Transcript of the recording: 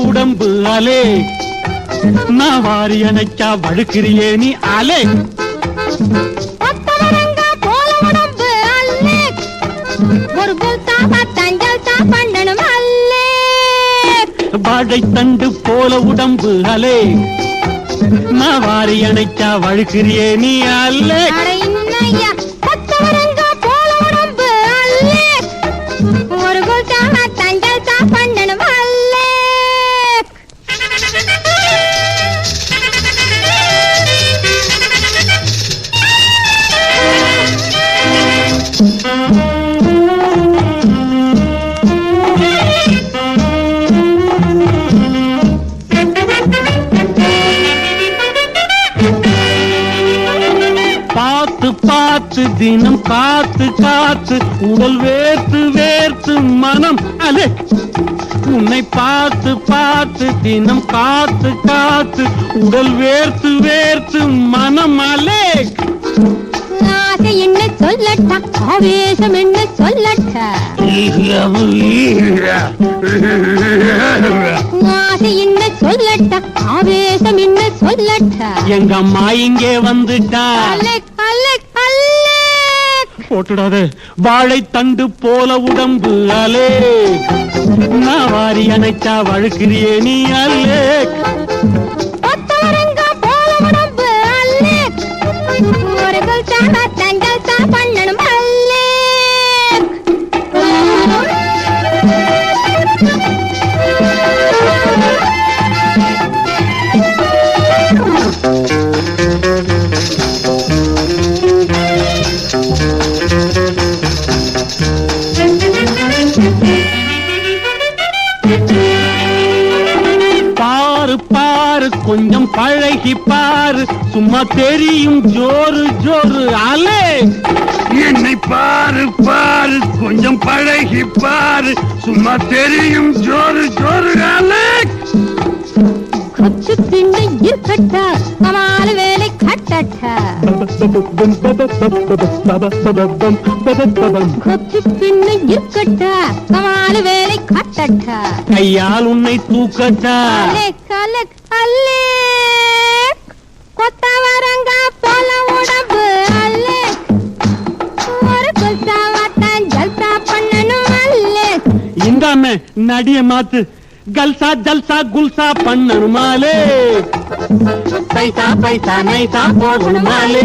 உடம்பு அலே நான் வாரி அணைச்சா வழுக்கிறியே நீ அலே போல உடம்பு அல்லே ஒரு புல்தா பத்தஞ்சல் தா பண்ணணும் அல்லே வாழை தண்டு போல உடம்பு அலே நான் வாரி அணைச்சா வழுக்கிறியே நீ அல்லே போல உடம்பு அல்லே ஒரு புல்தா பத்தஞ்சல் தா பண்ணணும் அல்லே பார்த்து பார்த்து தினம் காத்து காத்து உடல் வேர்த்து வேர்த்து மனம் அலே உன்னை பார்த்து பார்த்து தினம் காத்து காத்து உடல் வேர்த்து வேர்த்து மனம் அலே ஆசை என்ன சொல்லட்டா ஆவேசம் என்ன சொல்லட்டா ஆசை என்ன சொல்லட்டா ஆவேசம் என்ன சொல்லட்டா எங்க அம்மா இங்கே வந்துட்டா போட்டுடாது வாழை தண்டு போல உடம்பு அலே நான் வாரி அணைச்சா வழுக்கிறியே நீ அல்லே போல உடம்பு அல்லே ஒரு தங்கள் தா பண்ணணும் அல்லே பாரு பாரு கொஞ்சம் பழகி பாரு சும்மா தெரியும் ஜோரு ஜோரு அலே என்னை பாரு பாரு கொஞ்சம் பழகி பாரு சும்மா தெரியும் ஜோரு ஜோரு அலே கொச்சு பின்ன இருக்கட்டா கமால் வேலை கட்டட்டா கொச்சு பின்ன இருக்கட்டா கமால் வேலை கட்டட்டா கையால் உன்னை தூக்கட்டா அல்லே கொத்தவரங்க போல உடம்பு அல்லே ஒரு குல்சாவத்தான் ஜல்சா பண்ணணும் அல்லே இந்தாமே நடிய மாத்து கல்சா ஜல்சா குல்சா பண்ணணுமாலே பைசா பைசா நைசா போகணுமாலே